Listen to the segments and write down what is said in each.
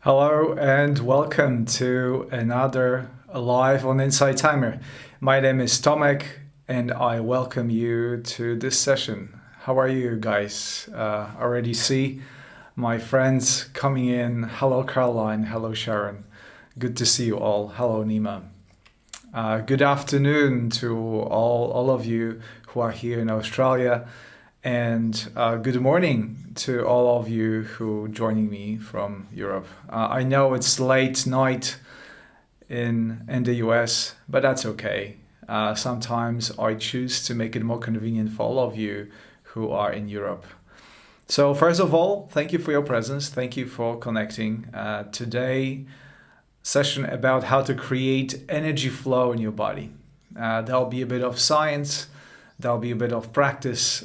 Hello and welcome to another live on Inside Timer. My name is Tomek and I welcome you to this session. How are you guys? Already see my friends coming in. Hello Caroline, hello Sharon. Good to see you all. Hello Nima. Good afternoon to all of you who are here in Australia. And good morning to all of you who are joining me from Europe. I know it's late night in the US, but that's okay. Sometimes I choose to make it more convenient for all of you who are in Europe. So first of all, thank you for your presence. Thank you for connecting. Today, session about how to create energy flow in your body. There'll be a bit of science. There'll be a bit of practice,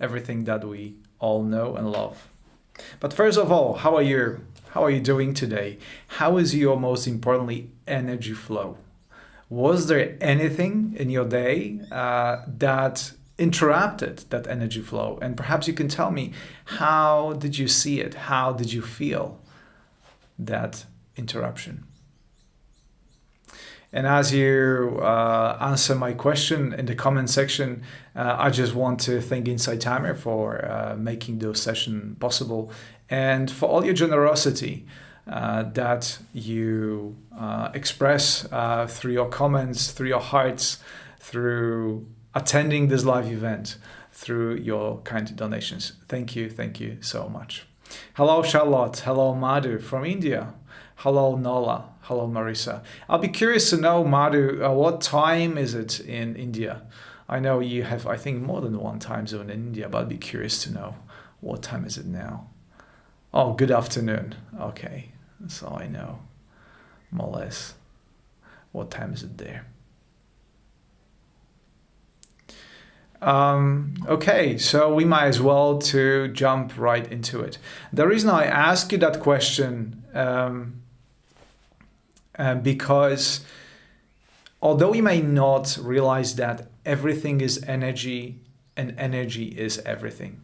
everything that we all know and love. But first of all, how are you? How are you doing today? How is your, most importantly, energy flow? Was there anything in your day that interrupted that energy flow? And perhaps you can tell me, how did you see it? How did you feel that interruption? And as you answer my question in the comment section, I just want to thank Inside Timer for making those sessions possible and for all your generosity that you express through your comments, through your hearts, through attending this live event, through your kind donations. Thank you so much. Hello Charlotte, hello Madhu from India. Hello Nola, hello Marissa. I'll be curious to know, Madhu, what time is it in India? I know you have, I think, more than one time zone in India, but I'd be curious to know, what time is it now? Oh, good afternoon. Okay, so I know more or less what time is it there. Okay, so we might as well to jump right into it. The reason I ask you that question because although we may not realize that everything is energy and energy is everything,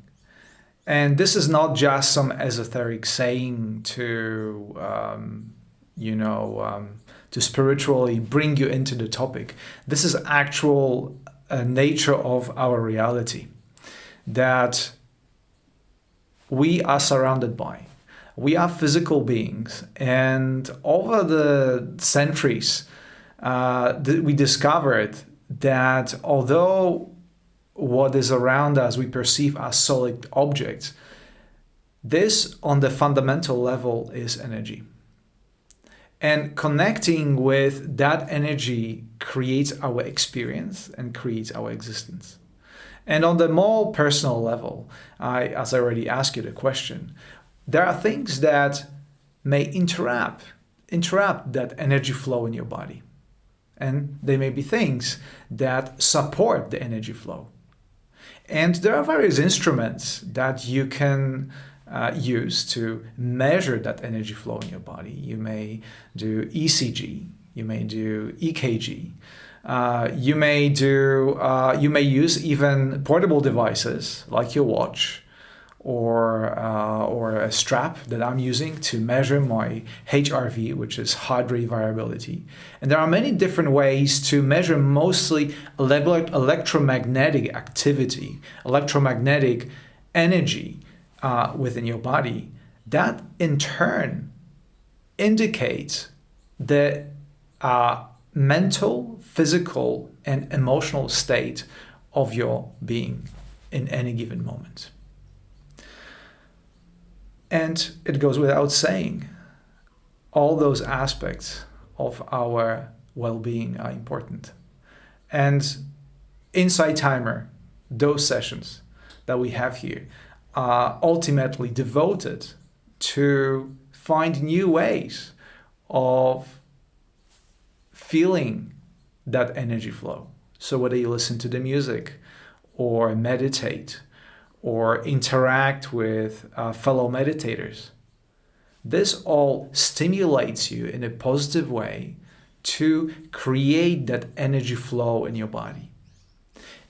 and this is not just some esoteric saying to to spiritually bring you into the topic. This is actual nature of our reality that we are surrounded by. We are physical beings, and over the centuries, we discovered that although what is around us we perceive as solid objects, this on the fundamental level is energy. And connecting with that energy creates our experience and creates our existence. And on the more personal level, as I already asked you the question, there are things that may interrupt that energy flow in your body. And they may be things that support the energy flow. And there are various instruments that you can use to measure that energy flow in your body. You may do ECG, you may do EKG, you may use even portable devices like your watch or a strap that I'm using to measure my HRV, which is heart rate variability. And there are many different ways to measure mostly electromagnetic activity, electromagnetic energy within your body. That in turn indicates the mental, physical, and emotional state of your being in any given moment. And it goes without saying, all those aspects of our well-being are important. And Inside Timer, those sessions that we have here are ultimately devoted to find new ways of feeling that energy flow. So whether you listen to the music or meditate or interact with fellow meditators, this all stimulates you in a positive way to create that energy flow in your body.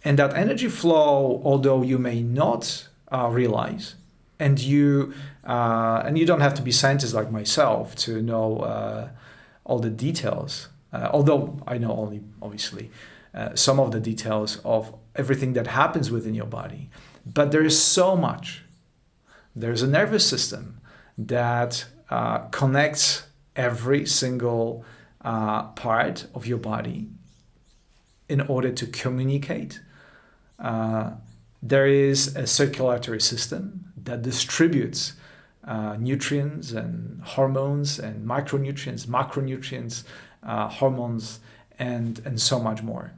And that energy flow, although you may not realize, And you don't have to be scientist like myself to know all the details. Although I know only, obviously, some of the details of everything that happens within your body. But there is so much. There's a nervous system that connects every single part of your body in order to communicate. There is a circulatory system that distributes nutrients and hormones and micronutrients, macronutrients, hormones, and so much more.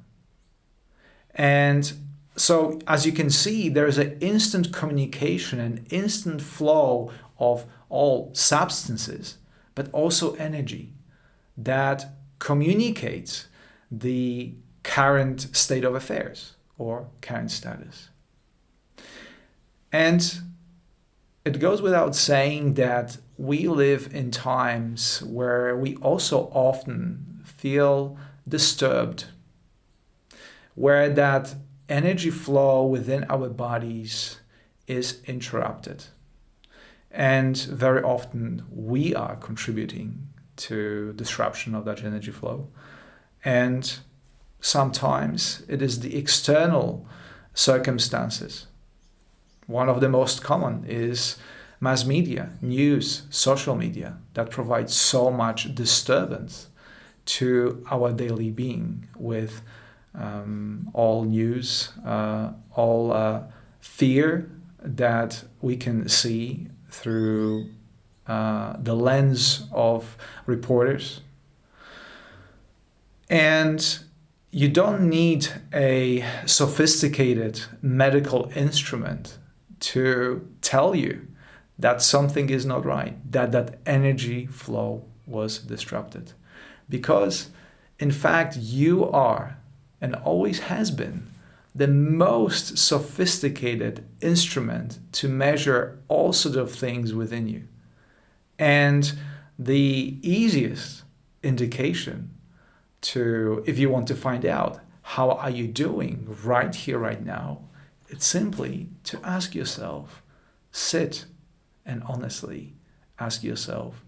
And so, as you can see, there is an instant communication and instant flow of all substances, but also energy that communicates the current state of affairs or current status. And it goes without saying that we live in times where we also often feel disturbed, where that energy flow within our bodies is interrupted. And very often we are contributing to disruption of that energy flow. And sometimes it is the external circumstances. One of the most common is mass media, news, social media that provides so much disturbance to our daily being with all news, all fear that we can see through the lens of reporters. And you don't need a sophisticated medical instrument to tell you that something is not right, that energy flow was disrupted. Because, in fact, you are, and always has been, the most sophisticated instrument to measure all sorts of things within you. And the easiest indication to, if you want to find out how are you doing right here, right now, it's simply to ask yourself, sit and honestly ask yourself,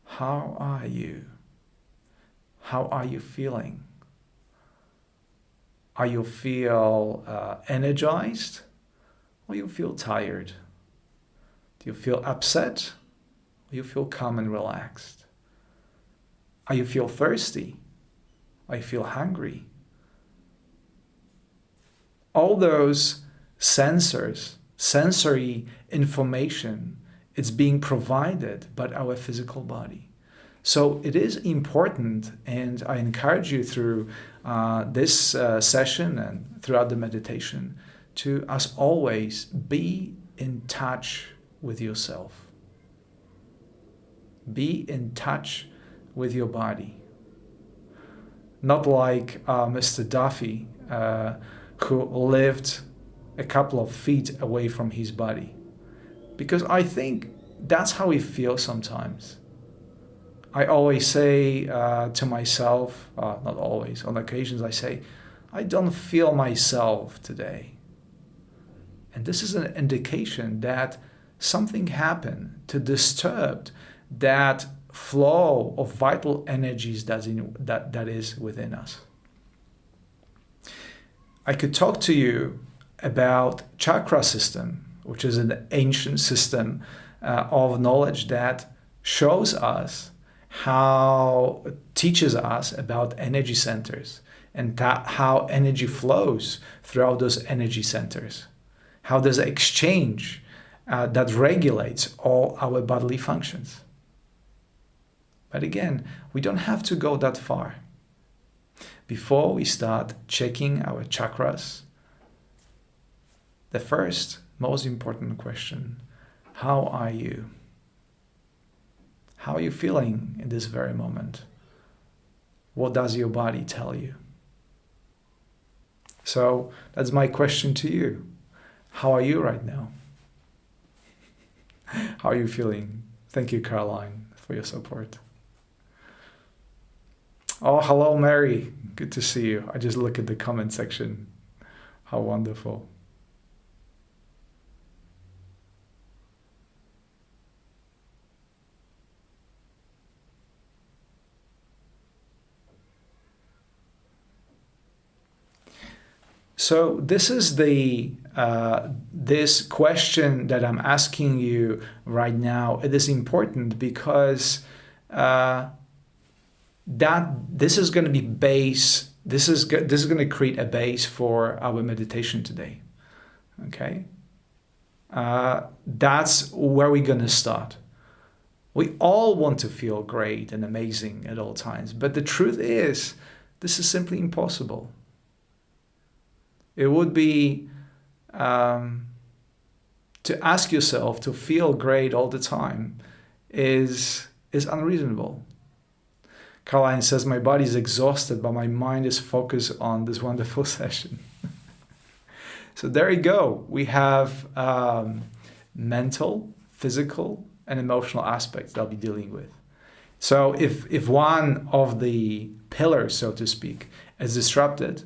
how are you? How are you feeling? Are you feel energized or you feel tired? Do you feel upset or you feel calm and relaxed? Are you feel thirsty? Or you feel hungry? All those sensors, sensory information, it's being provided by our physical body. So it is important, and I encourage you through this session and throughout the meditation to, as always, be in touch with yourself. Be in touch with your body. Not like Mr. Duffy, who lived a couple of feet away from his body. Because I think that's how we feel sometimes. I always say to myself, not always, on occasions I say, I don't feel myself today. And this is an indication that something happened to disturb that flow of vital energies that is within us. I could talk to you about Chakra System, which is an ancient system of knowledge that shows us teaches us about energy centers and how energy flows throughout those energy centers. How there's an exchange that regulates all our bodily functions. But again, we don't have to go that far. Before we start checking our chakras, the first, most important question, how are you? How are you feeling in this very moment? What does your body tell you? So that's my question to you. How are you right now? How are you feeling? Thank you, Caroline, for your support. Oh, hello, Mary. Good to see you. I just look at the comment section. How wonderful. So this is this question that I'm asking you right now. It is important because this is going to be base. This is going to create a base for our meditation today. Okay, that's where we're going to start. We all want to feel great and amazing at all times, but the truth is, this is simply impossible. It would be to ask yourself to feel great all the time is unreasonable. Caroline says, my body is exhausted, but my mind is focused on this wonderful session. So there you go. We have mental, physical, and emotional aspects that I'll be dealing with. So if one of the pillars, so to speak, is disrupted,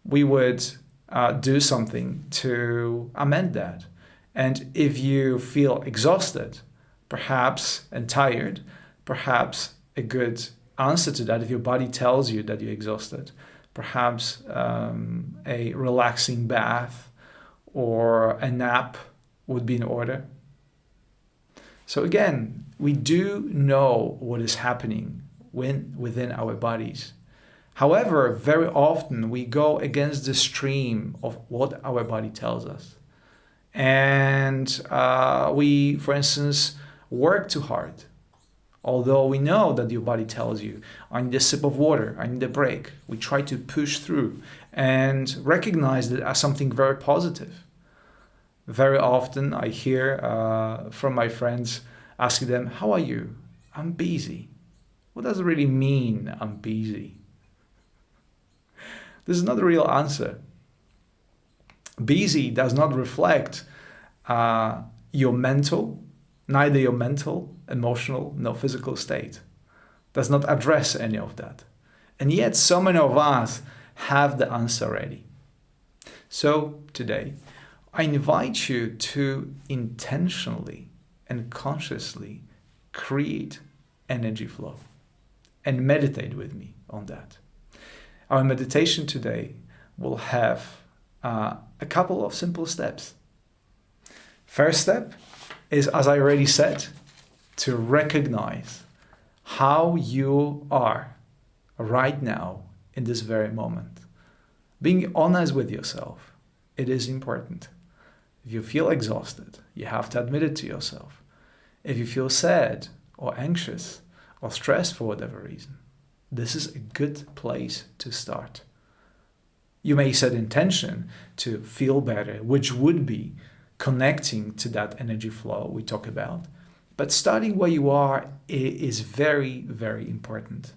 we would do something to amend that. And if you feel exhausted, perhaps, and tired, perhaps a good answer to that, if your body tells you that you're exhausted, perhaps a relaxing bath or a nap would be in order. So again, we do know what is happening within our bodies. However, very often we go against the stream of what our body tells us. And we, for instance, work too hard. Although we know that your body tells you, I need a sip of water, I need a break. We try to push through and recognize that as something very positive. Very often I hear from my friends asking them, how are you? I'm busy. What does it really mean, I'm busy? This is not the real answer. Busy does not reflect your mental, neither your mental, emotional, nor physical state. Does not address any of that. And yet so many of us have the answer ready. So today, I invite you to intentionally and consciously create energy flow and meditate with me on that. Our meditation today will have a couple of simple steps. First step is, as I already said, to recognize how you are right now in this very moment. Being honest with yourself, it is important. If you feel exhausted, you have to admit it to yourself. If you feel sad or anxious or stressed for whatever reason, this is a good place to start. You may set intention to feel better, which would be connecting to that energy flow we talk about. But starting where you are is very, very important.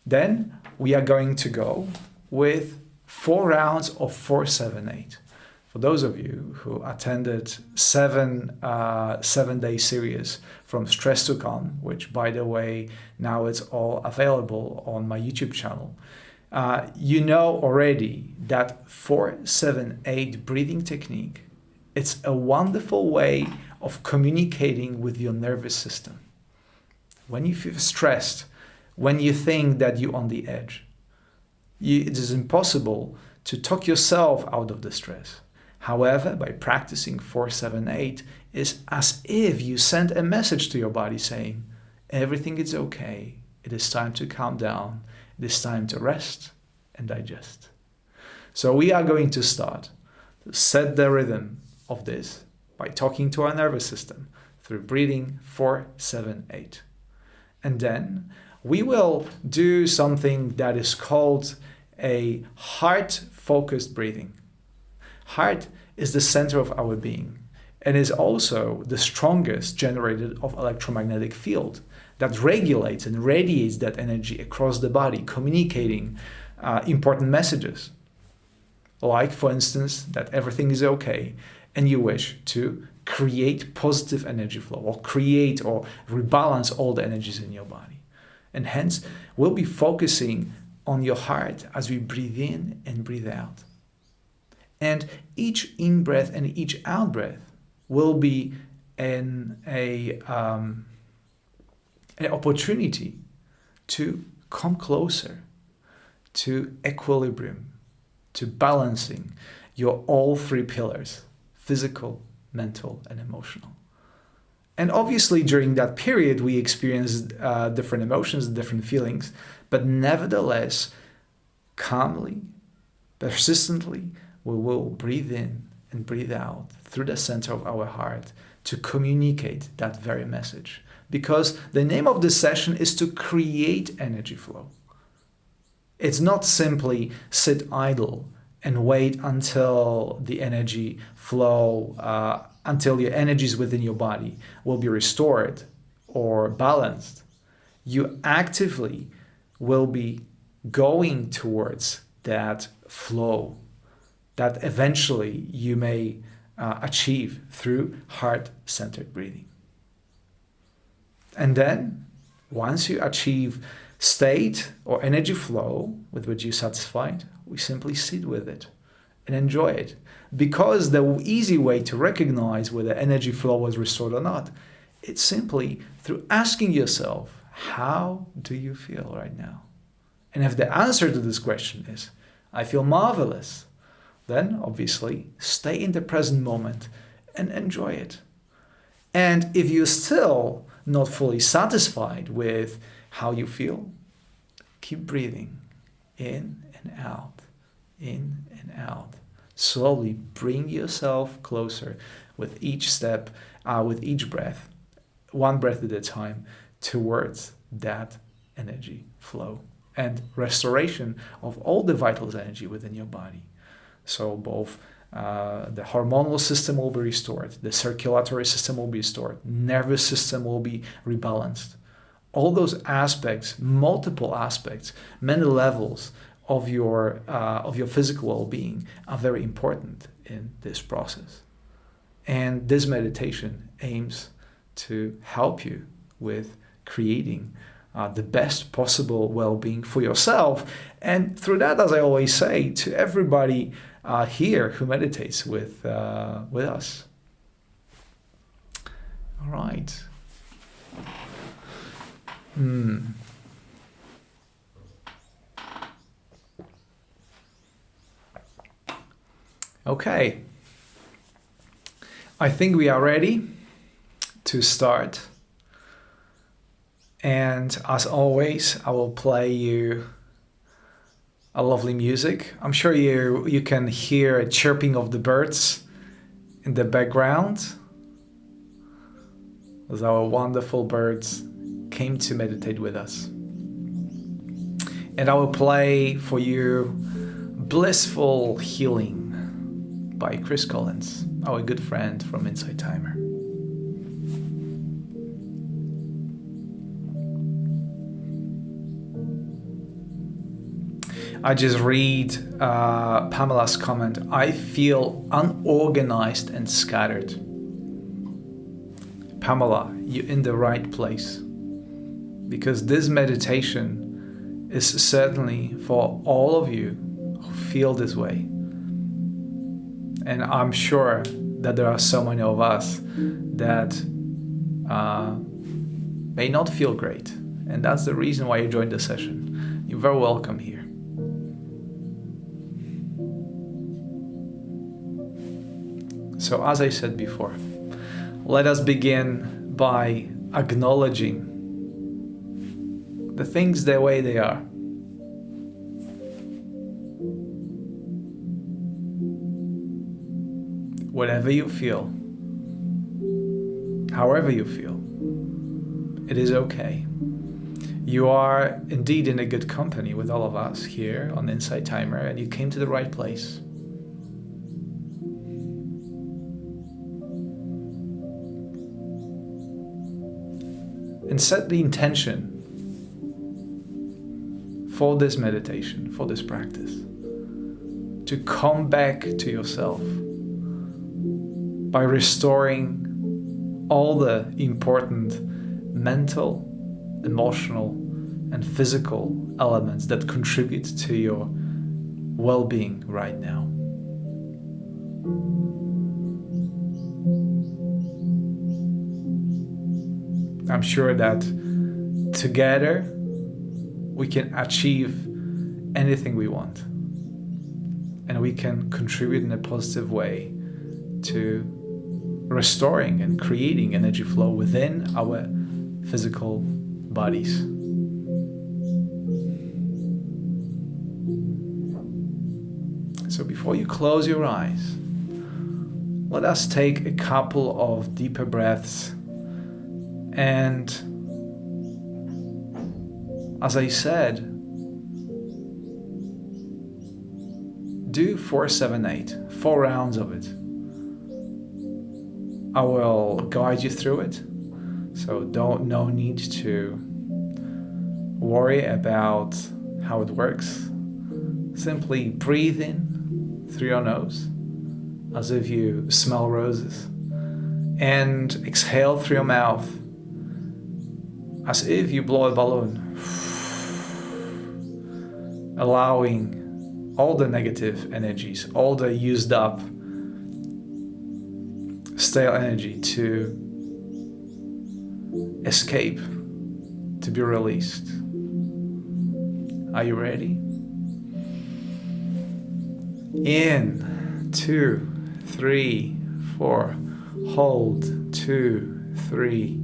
Then we are going to go with 4 rounds of 4-7-8. For those of you who attended 7-day series from Stress to Calm, which by the way, now it's all available on my YouTube channel, you know already that 4-7-8 breathing technique, it's a wonderful way of communicating with your nervous system. When you feel stressed, when you think that you're on the edge, it is impossible to talk yourself out of the stress. However, by practicing 4-7-8, it's as if you send a message to your body saying, everything is okay, it is time to calm down, it is time to rest and digest. So we are going to start to set the rhythm of this by talking to our nervous system through breathing 4-7-8. And then we will do something that is called a heart-focused breathing. Heart is the center of our being and is also the strongest generator of electromagnetic field that regulates and radiates that energy across the body, communicating important messages. Like, for instance, that everything is okay and you wish to create positive energy flow or create or rebalance all the energies in your body. And hence, we'll be focusing on your heart as we breathe in and breathe out. And each in-breath and each out-breath will be an opportunity to come closer to equilibrium, to balancing your all three pillars: physical, mental, and emotional. And obviously during that period we experience different emotions, different feelings, but nevertheless, calmly, persistently, we will breathe in and breathe out through the center of our heart to communicate that very message. Because the name of this session is to create energy flow. It's not simply sit idle and wait until the energy flow, until your energies within your body will be restored or balanced. You actively will be going towards that flow that eventually you may achieve through heart-centered breathing. And then, once you achieve state or energy flow with which you're satisfied, we simply sit with it and enjoy it. Because the easy way to recognize whether energy flow was restored or not, it's simply through asking yourself, how do you feel right now? And if the answer to this question is, I feel marvelous, then obviously stay in the present moment and enjoy it. And if you're still not fully satisfied with how you feel, keep breathing in and out, in and out. Slowly bring yourself closer with each step, with each breath, one breath at a time, towards that energy flow and restoration of all the vital energy within your body. So both the hormonal system will be restored, the circulatory system will be restored, nervous system will be rebalanced. All those aspects, multiple aspects, many levels of your physical well-being are very important in this process. And this meditation aims to help you with creating the best possible well-being for yourself. And through that, as I always say to everybody here who meditates with us. All right. Okay. I think we are ready to start. And as always, I will play you a lovely music. I'm sure you can hear a chirping of the birds in the background, as our wonderful birds came to meditate with us. And I will play for you Blissful Healing by Chris Collins, our good friend from Inside Timer. I just read Pamela's comment. I feel unorganized and scattered. Pamela, you're in the right place. Because this meditation is certainly for all of you who feel this way. And I'm sure that there are so many of us that may not feel great. And that's the reason why you joined the session. You're very welcome here. So as I said before, let us begin by acknowledging the things the way they are. Whatever you feel, however you feel, it is okay. You are indeed in a good company with all of us here on Inside Timer, and you came to the right place. And set the intention for this meditation, for this practice, to come back to yourself by restoring all the important mental, emotional, and physical elements that contribute to your well-being right now. I'm sure that together we can achieve anything we want. and we can contribute in a positive way to restoring and creating energy flow within our physical bodies. So before you close your eyes, let us take a couple of deeper breaths. And as I said, do 4-7-8, 4 rounds of it. I will guide you through it, so no need to worry about how it works. Simply breathe in through your nose as if you smell roses, and exhale through your mouth as if you blow a balloon, allowing all the negative energies, all the used up stale energy to escape, to be released. Are you ready? In, 2, 3, 4. Hold, 2, 3,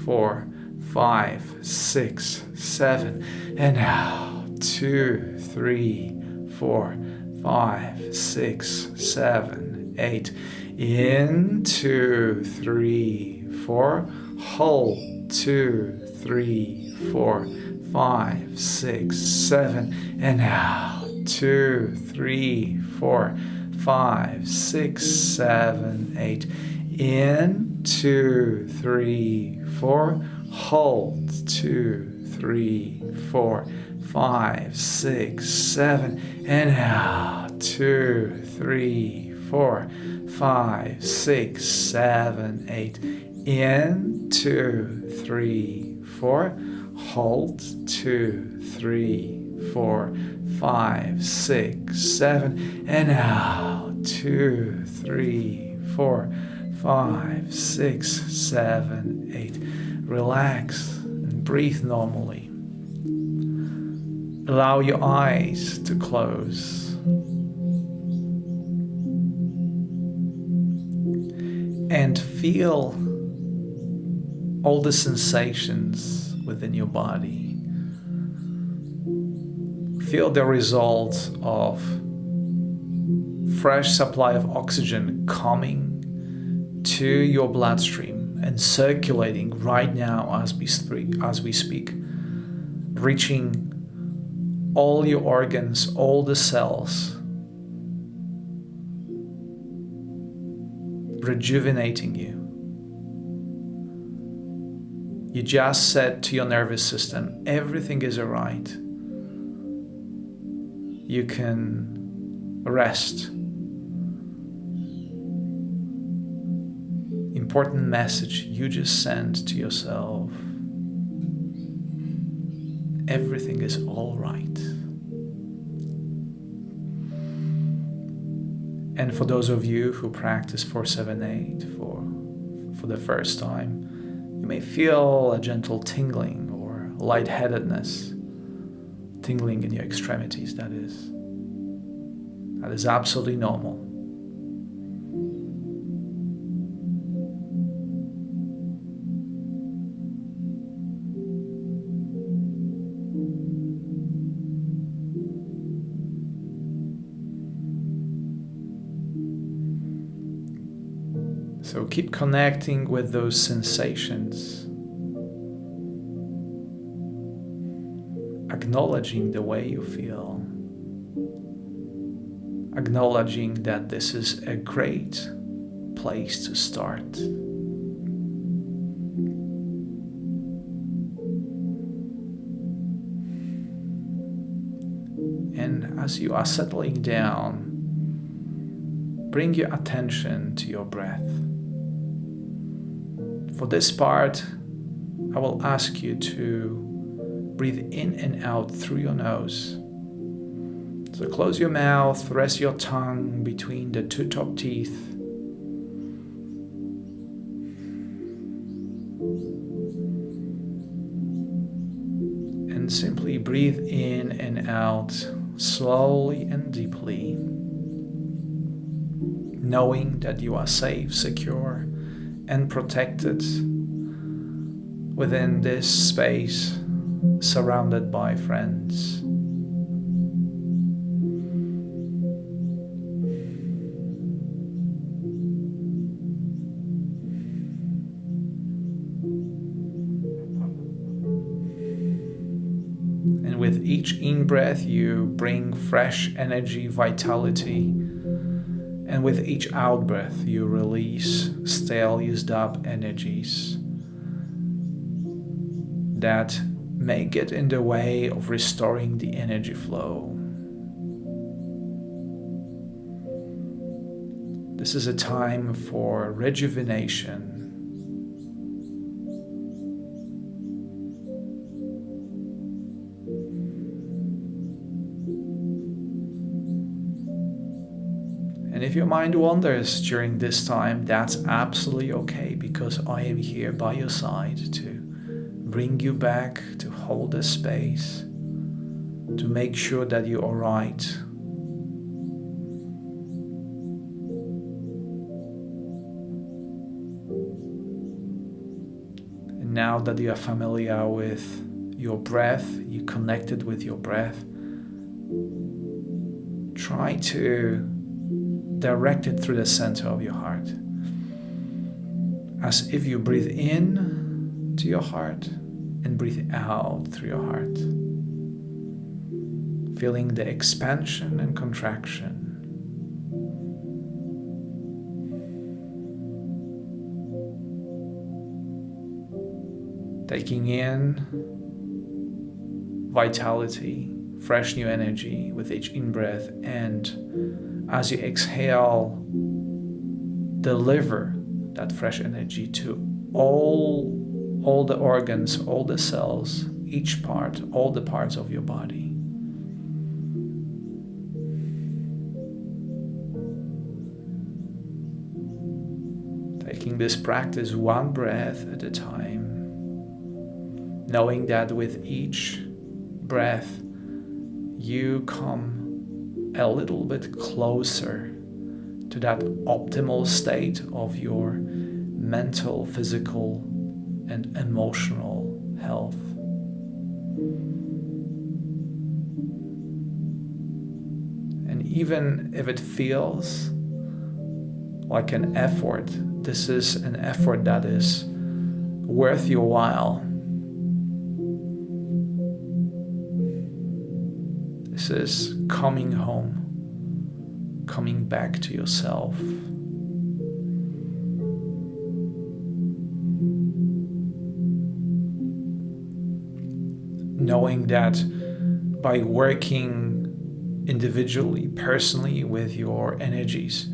4, 5, 6, 7. And out, 2, 3, 4, 5, 6, 7, 8. In, 2, 3, 4. Hold, 2, 3, 4, 5, 6, 7. And out, 2, 3, 4, 5, 6, 7, 8. In, 2, 3, 4. Hold, 2, 3, 4, 5, 6, 7. And out, 2, 3, 4, 5, 6, 7, 8. In, 2, 3, 4. Hold, 2, 3, 4, 5, 6, 7. And out, 2, 3, 4, 5, 6, 7, 8. Relax and breathe normally. Allow your eyes to close. And feel all the sensations within your body. Feel the results of fresh supply of oxygen coming to your bloodstream and circulating right now as we speak, reaching all your organs, all the cells, rejuvenating you. You just said to your nervous system, everything is alright. You can rest. Important message you just sent to yourself. Everything is all right. And for those of you who practice 4-7-8 for the first time, you may feel a gentle tingling or lightheadedness, tingling in your extremities, that is. That is absolutely normal. So keep connecting with those sensations, acknowledging the way you feel, acknowledging that this is a great place to start. And as you are settling down, bring your attention to your breath. For this part, I will ask you to breathe in and out through your nose. So close your mouth, rest your tongue between the two top teeth. And simply breathe in and out slowly and deeply. knowing that you are safe, secure, and protected within this space, surrounded by friends. And with each in-breath, you bring fresh energy, vitality. And with each out-breath, you release stale, used-up energies that may get in the way of restoring the energy flow. This is a time for rejuvenation. And if your mind wanders during this time, that's absolutely okay, because I am here by your side to bring you back, to hold the space, to make sure that you are right. And now that you are familiar with your breath, you connected with your breath, try to direct it through the center of your heart, as if you breathe in to your heart and breathe out through your heart, feeling the expansion and contraction. Taking in vitality, fresh new energy with each in-breath, and as you exhale, deliver that fresh energy to all the organs, all the cells, each part, all the parts of your body. Taking this practice one breath at a time, knowing that with each breath you come a little bit closer to that optimal state of your mental, physical, and emotional health. And even if it feels like an effort, this is an effort that is worth your while. This is coming home, coming back to yourself. Knowing that by working individually, personally with your energies,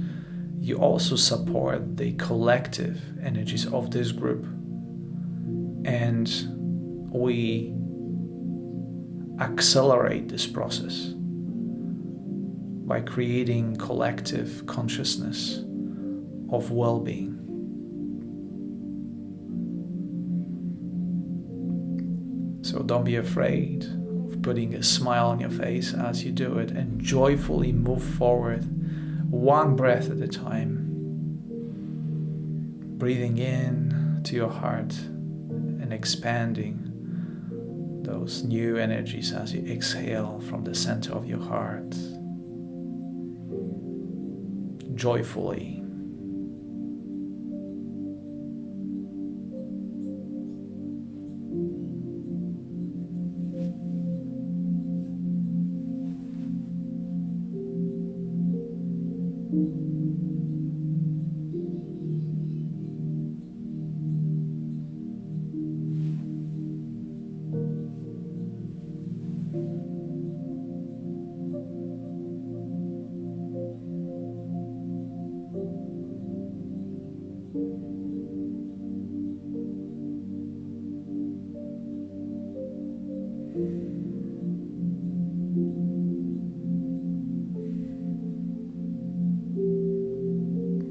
you also support the collective energies of this group. And we accelerate this process by creating collective consciousness of well-being. So don't be afraid of putting a smile on your face as you do it, and joyfully move forward one breath at a time, breathing in to your heart and expanding those new energies as you exhale from the center of your heart, joyfully.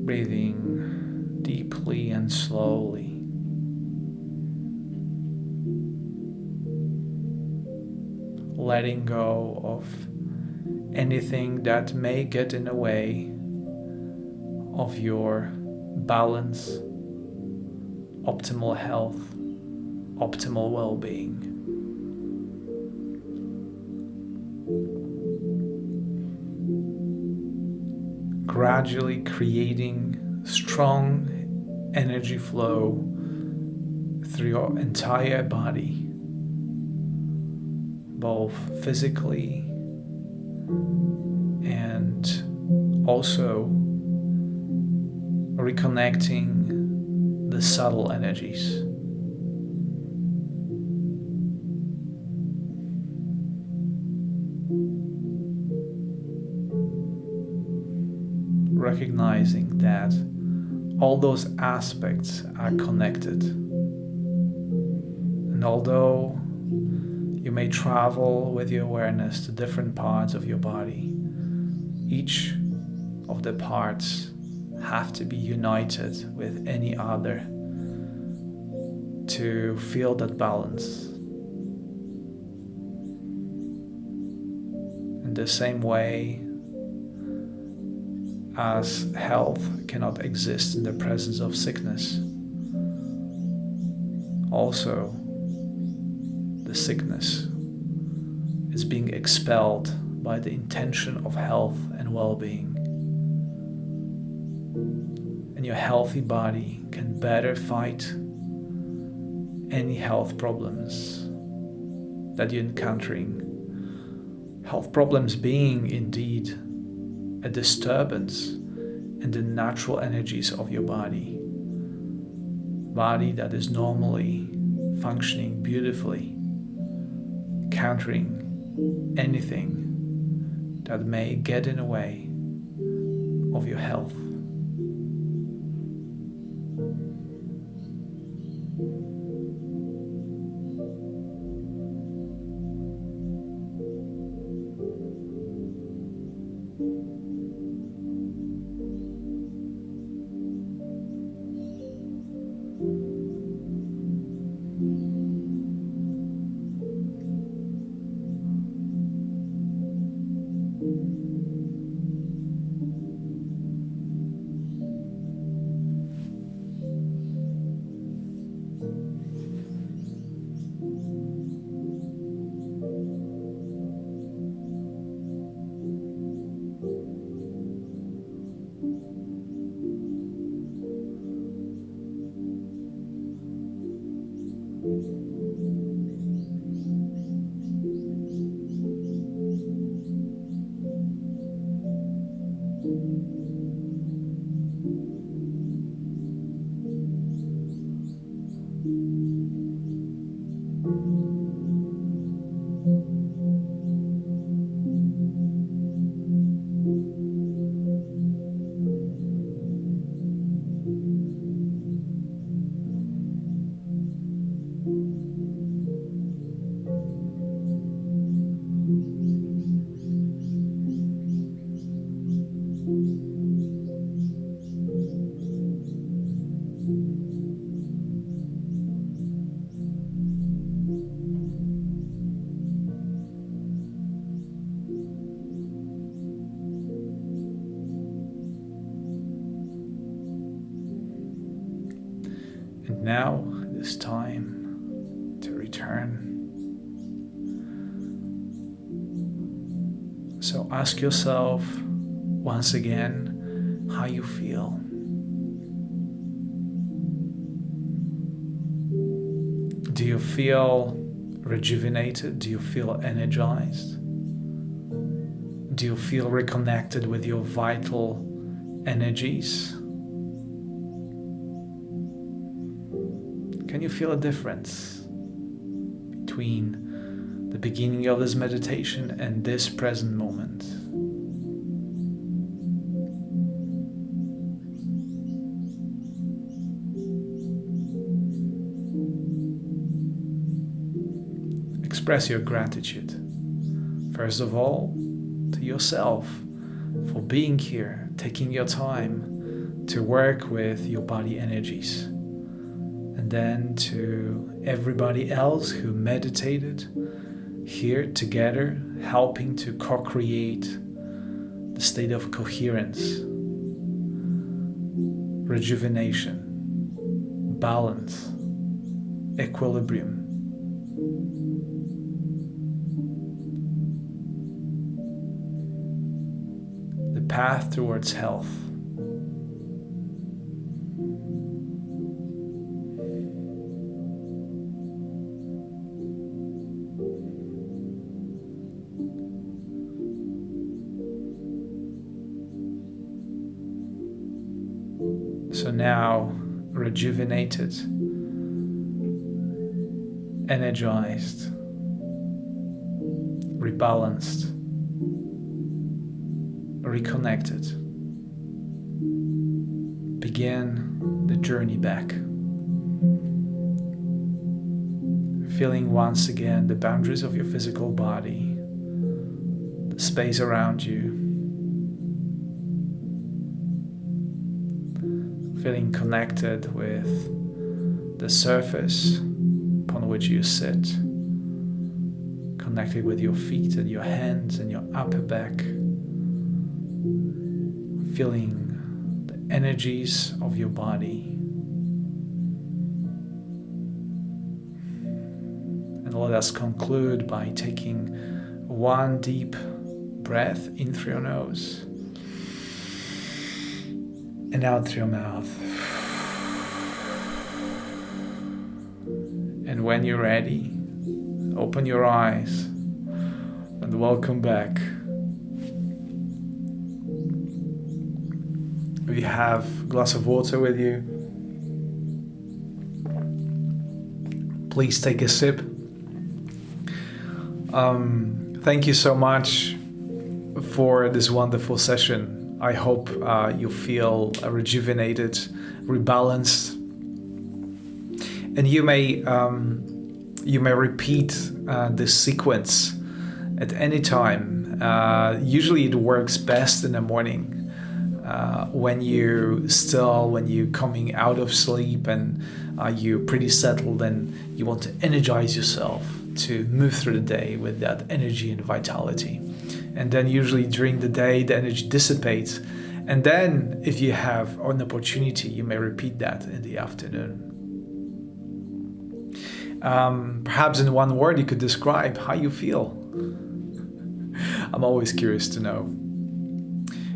Breathing deeply and slowly. Letting go of anything that may get in the way of your balance, optimal health, optimal well-being. Gradually creating strong energy flow through your entire body, both physically and also reconnecting the subtle energies. Recognizing that all those aspects are connected. And although you may travel with your awareness to different parts of your body, each of the parts have to be united with any other to feel that balance. In the same way as health cannot exist in the presence of sickness, also the sickness is being expelled by the intention of health and well-being. And your healthy body can better fight any health problems that you're encountering. Health problems being indeed a disturbance in the natural energies of your body that is normally functioning beautifully, countering anything that may get in the way of your health. And now it is time to return. So ask yourself once again how you feel. Do you feel rejuvenated? Do you feel energized? Do you feel reconnected with your vital energies? Can you feel a difference between the beginning of this meditation and this present moment? Express your gratitude, first of all, to yourself for being here, taking your time to work with your body energies. And then to everybody else who meditated here together, helping to co-create the state of coherence rejuvenation, balance, equilibrium. The path towards health. So now, rejuvenated, energized, rebalanced, reconnected, begin the journey back. Feeling once again the boundaries of your physical body, the space around you. Feeling connected with the surface upon which you sit, connected with your feet and your hands and your upper back, feeling the energies of your body. And let us conclude by taking one deep breath in through your nose and out through your mouth. And when you're ready, open your eyes and welcome back. If you have a glass of water with you, please take a sip. Thank you so much for this wonderful session. I hope you feel rejuvenated, rebalanced, and you may repeat this sequence at any time. Usually, it works best in the morning when you're coming out of sleep and you're pretty settled and you want to energize yourself to move through the day with that energy and vitality. And then usually during the day, the energy dissipates. And then if you have an opportunity, you may repeat that in the afternoon. Perhaps in one word, you could describe how you feel. I'm always curious to know.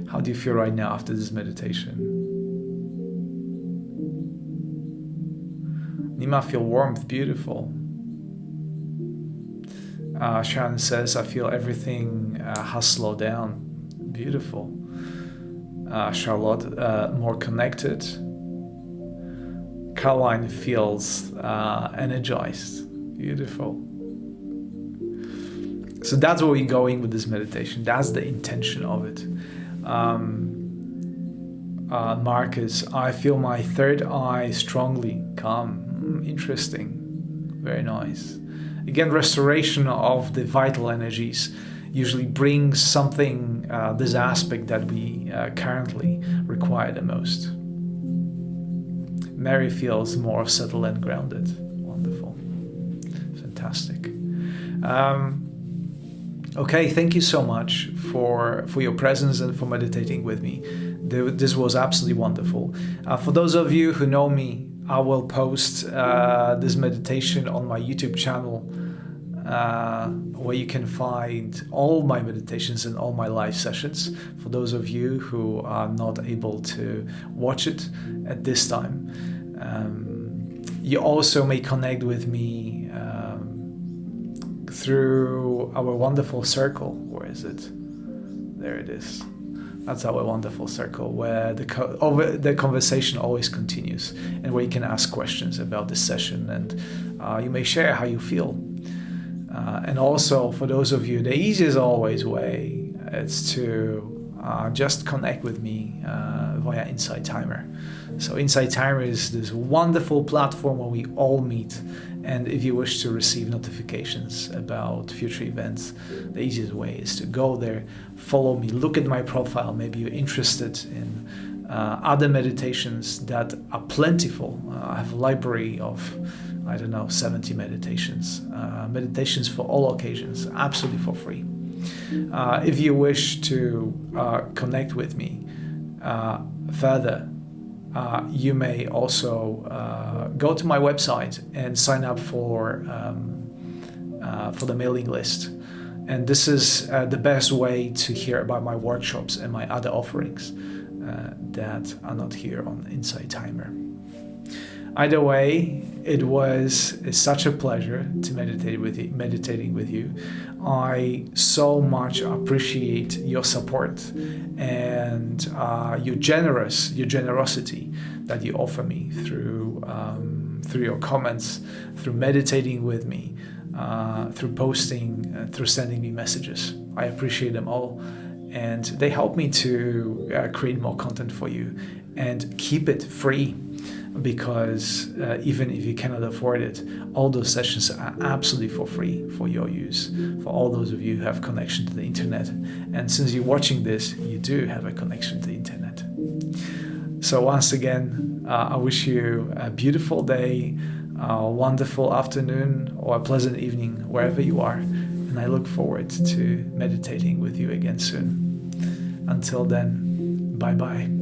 How do you feel right now after this meditation? You might feel warmth, beautiful. Sharon says, I feel everything has slowed down. Beautiful. Charlotte, more connected. Caroline feels energized. Beautiful. So that's where we're going with this meditation. That's the intention of it. Marcus, I feel my third eye strongly calm. Interesting. Very nice. Again, restoration of the vital energies usually brings something, this aspect that we currently require the most. Mary feels more settled and grounded. Wonderful. Fantastic. Okay, thank you so much for your presence and for meditating with me. This was absolutely wonderful. For those of you who know me, I will post this meditation on my YouTube channel where you can find all my meditations and all my live sessions. For those of you who are not able to watch it at this time, you also may connect with me through our wonderful circle. Where is it? There it is. That's our wonderful circle where the conversation always continues and where you can ask questions about this session and you may share how you feel. And also for those of you, the easiest always way is to just connect with me via Insight Timer. So Insight Timer is this wonderful platform where we all meet. And if you wish to receive notifications about future events, the easiest way is to go there, follow me, look at my profile. Maybe you're interested in other meditations that are plentiful. I have a library of, 70 meditations. Meditations for all occasions, absolutely for free. If you wish to connect with me further, you may also go to my website and sign up for the mailing list. And this is the best way to hear about my workshops and my other offerings that are not here on Insight Timer. Either way, it was such a pleasure to meditating with you. I so much appreciate your support and your generosity that you offer me through your comments, through meditating with me, through posting, through sending me messages. I appreciate them all, and they help me to create more content for you and keep it free. Because even if you cannot afford it, all those sessions are absolutely for free for your use, for all those of you who have connection to the internet. And since you're watching this, you do have a connection to the internet. So once again, I wish you a beautiful day, a wonderful afternoon, or a pleasant evening, wherever you are. And I look forward to meditating with you again soon. Until then, bye-bye.